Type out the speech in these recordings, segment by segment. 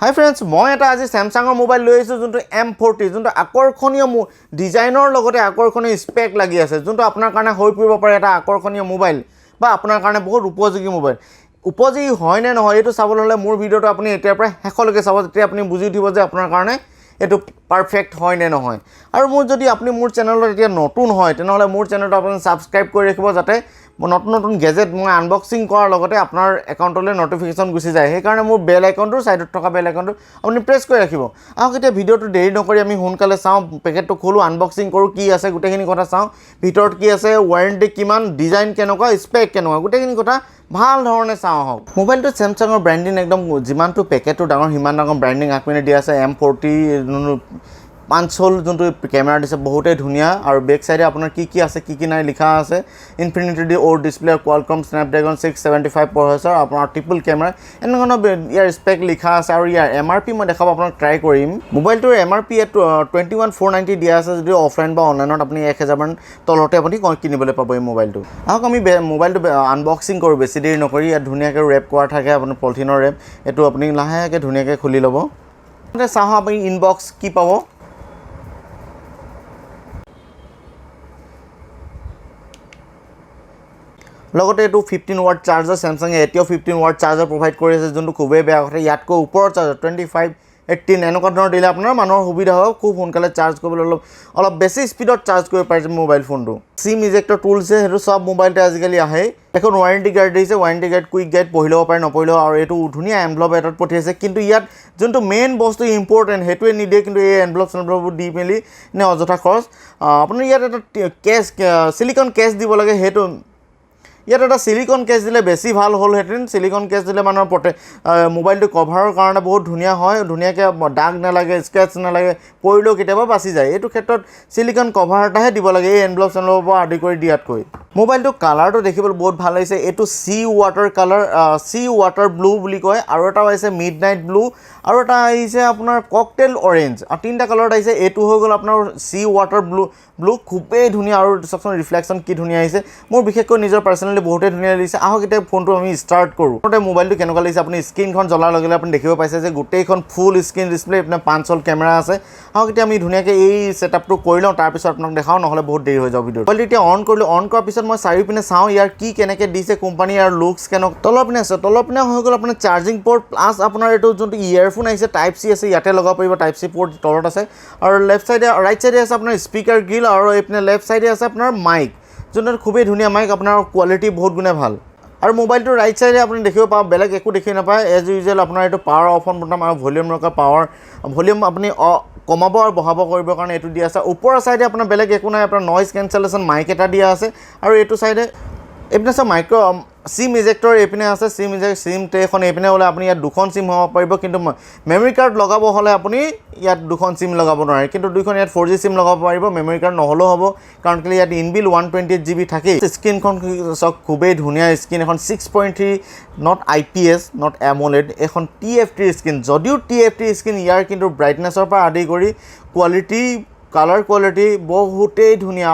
হাই friends, মই এটা আজি স্যামসাঙৰ মোবাইল লৈ আহিছোঁ যোনটো M40, যোনটো আকৰ্ষণীয় ডিজাইনৰ লগতে আকৰ্ষণীয় স্পেক লাগি আছে, যোনটো আপোনাৰ কাৰণে হৈ পৰিব পাৰে এটা আকৰ্ষণীয় মোবাইল বা আপোনাৰ কাৰণে বহুত উপযোগী মোবাইল। উপযোগী হয় নে নহয় এইটো চাবলৈ হ'লে মোৰ ভিডিঅ'টো আপুনি এতিয়াৰ পৰা শেষলৈকে চাব, তেতিয়া আপুনি বুজি উঠিব যে আপোনাৰ কাৰণে এইটো পাৰফেক্ট হয় নে নহয়। আৰু যদি আপুনি মোৰ চেনেলত এতিয়া নতুন হয় তেনেহ'লে মোৰ চেনেলটো আপুনি ছাবস্ক্ৰাইব কৰি ৰাখিব, যাতে নতুন নতুন গেজেট মই আনবক্সিং কৰাৰ লগতে আপোনাৰ একাউণ্টলৈ নটিফিকেশ্যন গুচি যায়। সেইকাৰণে মোৰ বেল আইকনটোৰ ছাইডত থকা বেল আইকনটো আপুনি প্ৰেছ কৰি ৰাখিব। আহক এতিয়া ভিডিঅ'টো দেৰি নকৰি আমি সোনকালে চাওঁ, পেকেটটো খোলোঁ, আনবক্সিং কৰোঁ, কি আছে গোটেইখিনি কথা চাওঁ, ভিতৰত কি আছে, ৱাৰেণ্টি কিমান, ডিজাইন কেনেকুৱা, স্পেক কেনেকুৱা, গোটেইখিনি কথা ভাল ধৰণে চাওঁ আহক। মোবাইলটো স্যামসাঙৰ ব্ৰেণ্ডিং একদম যিমানটো পেকেটটো ডাঙৰ সিমান ডাঙৰ ব্ৰেণ্ডিং আগপিনে দিয়া আছে। M40 পাঞ্চল যোনটো কেমেৰা দিছে বহুতেই ধুনীয়া, আৰু বেক চাইডে আপোনাৰ কি আছে কি নাই লিখা আছে। ইনফিনিটি ডি অ' ডিছপ্লে, কোৱালকম স্নেপড্ৰেগন 675 প্ৰচেছৰ, আপোনাৰ ট্ৰিপল কেমেৰা, এনেধৰণৰ ইয়াৰ স্পেক লিখা আছে। আৰু ইয়াৰ MRP মই দেখাব আপোনাক ট্ৰাই কৰিম। মোবাইলটোৰ MRP 21,490 দিয়া আছে, যদিও অফলাইন বা অনলাইনত আপুনি 1,000মান তলতে আপুনি কিনিবলৈ পাব এই মোবাইলটো। আহক আমি মোবাইলটো আনবক্সিং কৰোঁ বেছি দেৰি নকৰি। ইয়াত ধুনীয়াকৈ ৰেপ কৰা থাকে আপোনাৰ পলিথিনৰ ৰেপ, এইটো আপুনি লাহেকৈ ধুনীয়াকৈ খুলি ল'ব। চাওঁ আপুনি ইনবক্স কি পাব। লগতে এইটো 15 ৱাট চাৰ্জাৰ, স্যামসাঙে এতিয়াও 15 ৱাট চাৰ্জাৰ প্ৰভাইড কৰি আছে, যোনটো খুবেই বেয়া কথা। ইয়াতকৈ ওপৰৰ চাৰ্জাৰ 25, 18 এনেকুৱা ধৰণৰ দিলে আপোনাৰ মানুহৰ সুবিধা হ'ব, খুব সোনকালে চাৰ্জ কৰিবলৈ অলপ বেছি স্পীডত চাৰ্জ কৰিব পাৰিছে মোবাইল ফোনটো। চিম ইজেক্টৰ টুলছে সেইটো চব মোবাইলতে আজিকালি আহে। এখন ৱাৰেণ্টি গাইড দিছে, ৱাৰেণ্টি গাইড কুইক গাইড পঢ়ি ল'ব পাৰে, নপঢ়িলেও। আৰু এইটো ধুনীয়া এনভলপ এটাত পঠিয়াইছে, কিন্তু ইয়াত যোনটো মেইন বস্তু ইম্পৰ্টেণ্ট সেইটোৱে নিদিয়ে, কিন্তু এই এনভলপবোৰ দি মেলি নে অযথা খৰচ। আপোনাৰ ইয়াত এটা চিলিকন কেছ দিব লাগে, সেইটো ইয়াত এটা চিলিকন কেছ দিলে বেছি ভাল হ'লহেঁতেন। চিলিকন কেছ দিলে মানুহৰ মোবাইলটো কভাৰৰ কাৰণে বহুত ধুনীয়া হয়, ধুনীয়াকৈ দাগ নালাগে, স্ক্ৰেচ নালাগে, পৰিলেও কেতিয়াবা বাচি যায়। এইটো ক্ষেত্ৰত চিলিকন কভাৰ এটাহে দিব লাগে, এই এনভলপৰ পৰা আদি কৰি দিয়াতকৈ। মোবাইলটো কালাৰটো দেখিবলৈ বহুত ভাল লাগিছে। এইটো Seawater কালাৰ, Seawater ব্লু বুলি কয়, আৰু এটা আহিছে মিডনাইট ব্লু, আৰু এটা আহিছে আপোনাৰ ককটেল অৰেঞ্জ, আৰু তিনিটা কালাৰত আহিছে। এইটো হৈ গ'ল আপোনাৰ Seawater ব্লু, খুবেই ধুনীয়া, আৰু চাওকচোন ৰিফ্লেকশ্যন কি ধুনীয়া আহিছে। মোৰ বিশেষকৈ নিজৰ পাৰ্চনেলি বহুতেই ধুনীয়া লাগিছে। আহক এতিয়া ফোনটো আমি ষ্টাৰ্ট কৰোঁ। মোবাইলটো কেনেকুৱা লাগিছে আপুনি স্ক্ৰীনখন জ্বলাৰ লগে লগে আপুনি দেখিব পাইছে যে গোটেইখন ফুল স্ক্ৰীন ডিছপ্লে, আপোনাৰ 5 কেমেৰা আছে। আহক এতিয়া আমি ধুনীয়াকৈ এই ছেটআপটো কৰি লওঁ, তাৰপিছত আপোনাক দেখাওঁ, নহ'লে বহুত দেৰি হৈ যাব ভিডিঅ'। মোবাইলটো এতিয়া অন কৰিলোঁ, অন কৰাৰ পিছত মই চাৰিওপিনে চাওঁ ইয়াৰ কি কেনেকৈ দিছে কোম্পানী, আৰু লুকছ কেনেকুৱা। তলৰ পিনে আছে, তলৰ পিনে হৈ গ'ল আপোনাৰ চাৰ্জিং পৰ্ট, প্লাছ আপোনাৰ এইটো যোনটো ইয়েৰফোন আহিছে টাইপ চি আছে, ইয়াতে লগাব পাৰিব। টাইপ চি পৰ্ট তলত আছে, আৰু ৰাইট চাইডে আছে আপোনাৰ স্পীকাৰ গ্ৰিল, আৰু এইপিনে লেফ্ট চাইডে আছে আপোনাৰ মাইক, যোনটো খুবেই ধুনীয়া মাইক, আপোনাৰ কোৱালিটি বহুত গুণে ভাল। আৰু মোবাইলটো ৰাইট চাইডে আপুনি দেখিব পাব, বেলেগ একো দেখি নাপায়। এজ ইউজুৱেল আপোনাৰ এইটো পাৱাৰ অফ অন বটন, আৰু ভলিউম ৰখা ভলিউম আপুনি কমাব আৰু বঢ়াব কৰিবৰ কাৰণে এইটো দিয়া আছে। ওপৰৰ চাইডে আপোনাৰ বেলেগ একো নাই, আপোনাৰ নইজ কেঞ্চেলেশ্যন মাইক এটা দিয়া আছে। আৰু এইটো চাইডে এইপিনে আছে চিম ইজেক্টৰ, এইপিনে আছে চিম ট্ৰেখন এইপিনে হ'লে আপুনি ইয়াত 2খন চিম হ'ব পাৰিব, কিন্তু মেমৰি কাৰ্ড লগাব হ'লে আপুনি ইয়াত 2খন চিম লগাব নোৱাৰে, কিন্তু 2খন ইয়াত 4G চিম লগাব পাৰিব। মেমৰি কাৰ্ড নহ'লেও হ'ব, কাৰণ কেলৈ ইয়াত ইনবিল 128 GB থাকেই। স্ক্ৰীনখন চাওক, খুবেই ধুনীয়া স্ক্ৰীন, এখন 6.3 নট IPS নট AMOLED, এখন TFT স্ক্ৰীন। যদিও TFT স্ক্ৰীন, ইয়াৰ কিন্তু ব্ৰাইটনেছৰ পৰা আদি কৰি কোৱালিটি, কালাৰ কোৱালিটি বহুতেই ধুনীয়া।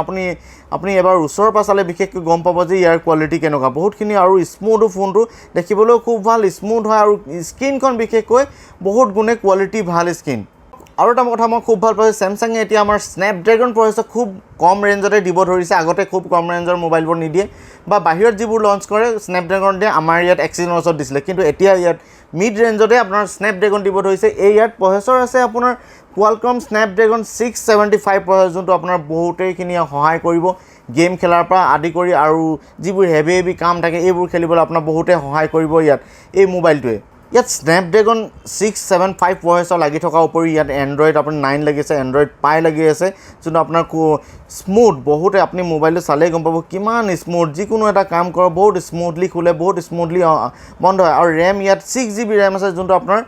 আপুনি এবাৰ ওচৰৰ পৰা চালে বিশেষকৈ গম পাব যে ইয়াৰ কোৱালিটি কেনেকুৱা, বহুতখিনি। আৰু স্মুথো, ফোনটো দেখিবলৈও খুব ভাল, স্মুথ হয়, আৰু স্ক্ৰীনখন বিশেষকৈ বহুত গুণে কোৱালিটি ভাল স্ক্ৰীন। আৰু এটা কথা মই খুব ভাল পাইছোঁ, স্যামসাঙে এতিয়া আমাৰ স্নেপড্ৰেগন প্ৰচেছৰ খুব কম ৰেঞ্জতে দিব ধৰিছে। আগতে খুব কম ৰেঞ্জৰ মোবাইলবোৰ নিদিয়ে, বা বাহিৰত যিবোৰ লঞ্চ কৰে স্নেপড্ৰেগন দিয়ে, আমাৰ ইয়াত এক্সিনছত দিছিলে, কিন্তু এতিয়া ইয়াত মিড ৰেঞ্জতে আপোনাৰ স্নেপড্ৰেগন দিব ধৰিছে। ইয়াত প্ৰচেছৰ আছে আপোনাৰ কোৱালকম স্নেপড্ৰেগন 675 প্ৰচেছৰ, যোনটো আপোনাৰ বহুতেইখিনি সহায় কৰিব গেম খেলাৰ পৰা আদি কৰি, আৰু যিবোৰ হেভি কাম থাকে এইবোৰ খেলিবলৈ আপোনাৰ বহুতেই সহায় কৰিব ইয়াত এই মোবাইলটোৱে। ইয়াত স্নেপড্ৰেগন 675 প্ৰচেছৰ লাগি থকাৰ উপৰি ইয়াত এণ্ড্ৰইড আপুনি 9 লাগিছে, এণ্ড্ৰইড পাই লাগি আছে, যোনটো আপোনাৰ স্মুথ। বহুতে আপুনি মোবাইলটো চালেই গম পাব কিমান স্মুথ, যিকোনো এটা কাম কৰক বহুত স্মুথলি খোলে, বহুত স্মুথলি বন্ধ হয়। আৰু ৰেম ইয়াত 6GB ৰেম আছে, যোনটো আপোনাৰ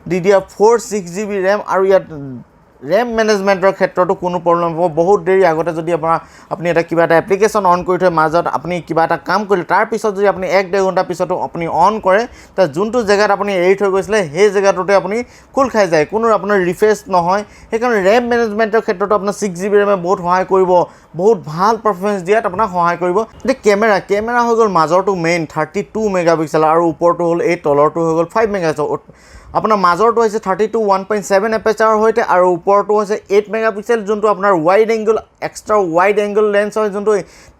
DDR4 6GB ৰেম, আৰু ইয়াত ৰেম মেনেজমেণ্টৰ ক্ষেত্ৰতো কোনো প্ৰব্লেম হ'ব। বহুত দেৰি আগতে যদি আপুনি কিবা এটা এপ্লিকেশ্যন অন কৰি থৈ মাজত আপুনি কিবা এটা কাম কৰিলে, তাৰপিছত যদি আপুনি 1-1.5 ঘণ্টা পিছতো আপুনি অন কৰে, তাৰ যোনটো জেগাত আপুনি এৰি থৈ গৈছিলে সেই জেগাটোতে আপুনি খোল খাই যায়, কোনো আপোনাৰ ৰিফ্ৰেছ নহয়। সেইকাৰণে ৰেম মেনেজমেণ্টৰ ক্ষেত্ৰতো আপোনাৰ 6GB ৰেমে বহুত সহায় কৰিব, বহুত ভাল পাৰফৰ্মেঞ্চ দিয়াত আপোনাক সহায় কৰিব। এতিয়া কেমেৰা হৈ গ'ল মাজৰটো মেইন 32 মেগাপিক্সেল, আৰু ওপৰটো হ'ল এই তলৰটো হৈ গ'ল 5 মেগাপিক্সেল। আপোনাৰ মাজৰটো হৈছে 32 এপাৰচাৰৰ সৈতে আৰু ওপৰটো হৈছে 8 মেগাপিক্সেল যোনটো আপোনাৰ wide angle extra wide angle lens হয় যোনটো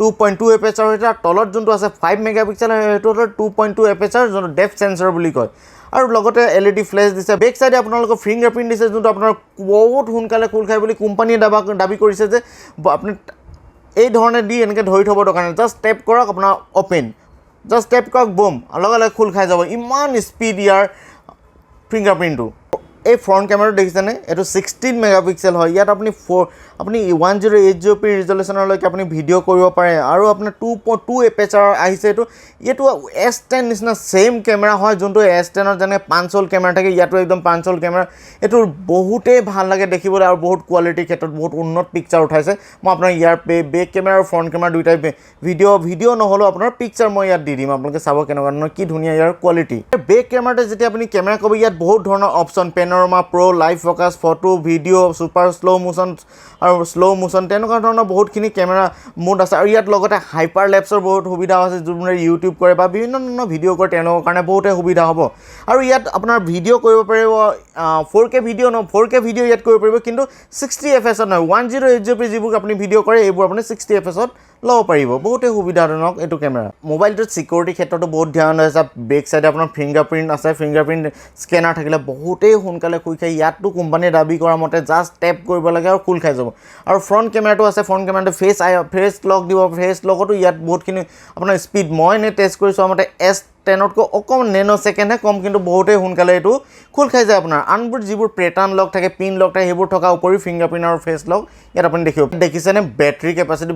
2.2 এপাৰচাৰৰ সৈতে আৰু তলত যোনটো আছে 5 মেগাপিক্সেল সেইটো হ'ল 2.2 এপাৰচাৰ যোনটো ডেপথ সেন্সৰ বুলি কয় আৰু লগতে LED ফ্লেশ দিছে বেক সাইডে আপোনালোকৰ ফিংগাৰপ্ৰিন্ট দিছে যোনটো আপোনাৰ বহুত সোনকালে খোল খায় বুলি কোম্পানীয়ে দাবী কৰিছে যে আপুনি এই ধৰণে দি এনেকৈ ধৰি থ'ব দৰকাৰ নাই জাষ্ট টেপ কৰক আপোনাৰ অপেন জাষ্ট টেপ কৰক বুম লগে লগে খোল খাই যাব ইমান স্পীড ইয়াৰ ফিংগাৰপ্ৰিণ্টটো এই ফ্ৰণ্ট কেমেৰাটো দেখিছেনে এইটো 16 মেগাপিক্সেল হয় ইয়াত আপুনি 1080p ৰিজলিউশ্যনলৈকে আপুনি ভিডিঅ' কৰিব পাৰে আৰু আপোনাৰ 2.2 এপাৰচাৰ আহিছে এইটো S10 নিচিনা ছেইম কেমেৰা হয় যোনটো S10ৰ যেনে পাঞ্চল কেমেৰা থাকে ইয়াতো একদম পাঞ্চল কেমেৰা এইটো বহুতেই ভাল লাগে দেখিবলৈ আৰু বহুত কোৱালিটিৰ ক্ষেত্ৰত বহুত উন্নত পিকচাৰ উঠাইছে মই আপোনাৰ ইয়াৰ বেক কেমেৰা আৰু ফ্ৰণ্ট কেমেৰা দুইটাই ভিডিঅ' নহ'লেও আপোনাৰ পিকচাৰ মই ইয়াত দি দিম আপোনালোকে চাব কেনেকুৱা ধৰণৰ কি ধুনীয়া ইয়াৰ কোৱালিটি বেক কেমেৰাতে যেতিয়া আপুনি কেমেৰা ক'ব ইয়াত বহুত ধৰণৰ option panorama pro' live focus photo video' super slow' motion তেনেকুৱা ধৰণৰ বহুতখিনি কেমেৰা মোড আছে আৰু ইয়াত লগতে হাইপাৰ লেপছৰ বহুত সুবিধা আছে যোনবোৰে ইউটিউব কৰে বা বিভিন্ন ধৰণৰ ভিডিঅ' কৰে তেওঁলোকৰ কাৰণে বহুতে সুবিধা হ'ব আৰু ইয়াত আপোনাৰ ভিডিঅ' কৰিব পাৰিব 4K ভিডিঅ' ইয়াত কৰিব পাৰিব কিন্তু 60 fps নহয় 1080p যিবোৰ আপুনি ভিডিঅ' কৰে এইবোৰ আপুনি 60 fps ল'ব পাৰিব বহুতে সুবিধাজনক এইটো কেমেৰা মোবাইলটোত চিকিউৰিটি ক্ষেত্ৰতো বহুত ধ্যান আছে বেক সাইডে আপোনাৰ ফিংগাৰপ্ৰিণ্ট আছে ফিংগাৰপ্ৰিণ্ট স্কেনাৰ থাকিলে বহুতেই সোনকালে খোল খাই ইয়াততো কোম্পানীয়ে দাবী কৰা মতে জাষ্ট টেপ কৰিব লাগে আৰু খোল খাই যাব আৰু ফ্ৰণ্ট কেমেৰাটো আছে ফ্ৰণ্ট কেমেৰাটো ফেচ লক দিব ফেচ লগতো ইয়াত বহুতখিনি আপোনাৰ স্পীড মই এনে টেষ্ট কৰি চোৱা মতে S10তকৈ অকণমান নেনো ছেকেণ্ডহে কম কিন্তু বহুতেই সোনকালে এইটো খোল খাই যায় আপোনাৰ আনবোৰ যিবোৰ পেটাৰ্ণ লক থাকে পিন লক থাকে সেইবোৰ থকা উপৰি ফিংগাৰপ্ৰিণ্ট আৰু ফেচ লক ইয়াত আপুনি দেখিছেনে বেটাৰী কেপাচিটি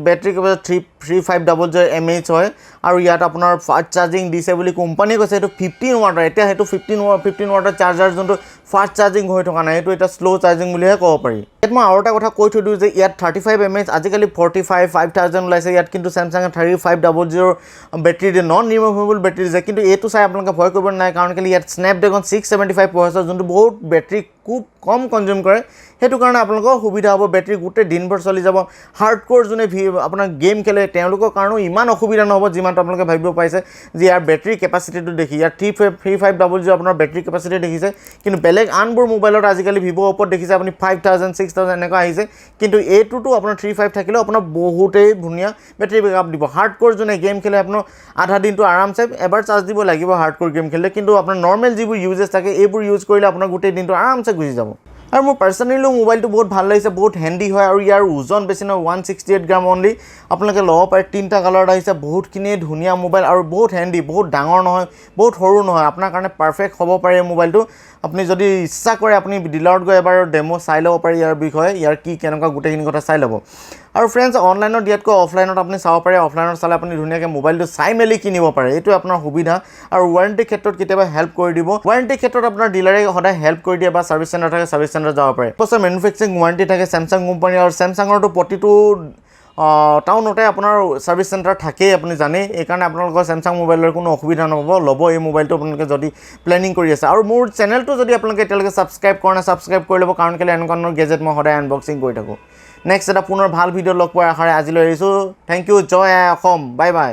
3500 mAh হয় আৰু ইয়াত আপোনাৰ ফাষ্ট চাৰ্জিং দিছে বুলি কোম্পানীয়ে কৈছে এইটো 15 ৱাটৰ এতিয়া সেইটো 15 ৱাটৰ চাৰ্জাৰ যোনটো ফাষ্ট চাৰ্জিং হৈ থকা নাই এইটো এটা শ্ল' চাৰ্জিং বুলিহে ক'ব পাৰি ইয়াত মই আৰু এটা কথা কৈ থৈ দিওঁ যে ইয়াত 35 mAh আজিকালি 5000 ওলাইছে ইয়াত কিন্তু চেমচাঙে 3500 বেটাৰী দিয়ে নন ৰিমুভেবল বেটাৰী দিছে কিন্তু এইটো চাই আপোনালোকে ভয় কৰিব নাই কাৰণ কেলৈ ইয়াত স্নেপড্ৰেগন 675 প্ৰচেছৰ যোনটো বহুত বেটাৰী খুব কম কনজিউম কৰে সেইটো কাৰণে আপোনালোকৰ সুবিধা হ'ব বেটাৰী গোটেই দিনভৰ চলি যাব হাৰ্ডক'ৰ যোনে আপোনাৰ গেম খেলে তেওঁলোকৰ কাৰণেও ইমান অসুবিধা নহ'ব যিমানটো আপোনালোকে ভাবিব পাৰিছে যে ইয়াৰ বেটাৰী কেপাচিটিটো দেখি ইয়াত 3500 আপোনাৰ বেটাৰী কেপাচিটি দেখিছে কিন্তু বেলেগ আনবোৰ মোবাইলত আজিকালি ভিভ' ওপৰত দেখিছে আপুনি 5000 6000 এনেকুৱা আহিছে কিন্তু এইটোতো আপোনাৰ 35 থাকিলেও আপোনাৰ বহুতেই ধুনীয়া বেটাৰী বেকআপ দিব হাৰ্ডক'ৰ যোনে গেম খেলে আপোনাৰ আধা দিনটো আৰামছে এবাৰ চাৰ্জ দিব লাগিব হাৰ্ডক'ৰ গেম খেলিলে কিন্তু আপোনাৰ নৰ্মেল যিবোৰ ইউজেছ থাকে এইবোৰ ইউজ কৰিলে আপোনাৰ গোটেই দিনটো আৰামছে গুচি যাব আৰু মোৰ পাৰ্চনেলি মোবাইলটো বহুত ভাল লাগিছে বহুত হেণ্ডি হয় আৰু ইয়াৰ ওজন বেছি নহয় 168 গ্ৰাম অনলি আপোনালোকে ল'ব পাৰে 3টা কালাৰত আহিছে বহুতখিনি ধুনীয়া মোবাইল আৰু বহুত হেণ্ডি বহুত ডাঙৰ নহয় বহুত সৰু নহয় আপোনাৰ কাৰণে পাৰফেক্ট হ'ব পাৰে এই মোবাইলটো আপুনি যদি ইচ্ছা কৰে আপুনি ডিলাৰত গৈ এবাৰ ডেমো চাই ল'ব পাৰে ইয়াৰ বিষয়ে ইয়াৰ কি কেনেকুৱা গোটেইখিনি কথা চাই ল'ব আৰু ফ্ৰেণ্ডছ অনলাইনত দিয়াতকৈ অফলাইনত আপুনি চাব পাৰে অফলাইনত চালে আপুনি ধুনীয়াকৈ মোবাইলটো চাই মেলি কিনিব পাৰে এইটো আপোনাৰ সুবিধা আৰু ৱাৰেণ্টিৰ ক্ষেত্ৰত কেতিয়াবা হেল্প কৰি দিব ৱাৰেণ্টিৰ ক্ষেত্ৰত আপোনাৰ ডিলাৰে সদায় হেল্প কৰি দিয়ে বা ছাৰ্ভিচ চেণ্টাৰ থাকে ছাৰ্ভিচ চেণ্টাৰ যাব পাৰে বছৰ মেনুফেকচাৰিং ৱাৰেণ্টি থাকে চেমচাং কোম্পানী আৰু চেমচাঙৰতো প্ৰতিটো টাউনতে আপোনাৰ ছাৰ্ভিচ চেণ্টাৰ থাকেই আপুনি জানেই এইকাৰণে আপোনালোকৰ চেমচাং মোবাইলৰ কোনো অসুবিধা নহ'ব ল'ব এই মোবাইলটো আপোনালোকে যদি প্লেনিং কৰি আছে আৰু মোৰ চেনেলটো যদি আপোনালোকে এতিয়ালৈকে ছাবস্ক্ৰাইব কৰা নাই ছাবস্ক্ৰাইব কৰি ল'ব কাৰণ কেলৈ এনেকুৱা ধৰণৰ গেজেট মই সদায় আনবক্সিং কৰি থাকোঁ নেক্সট এটা পুনৰ ভাল ভিডিঅ' লগ পোৱাৰ আশাৰে আজিলৈ এৰিছোঁ থেংক ইউ জয় অসম বাই বাই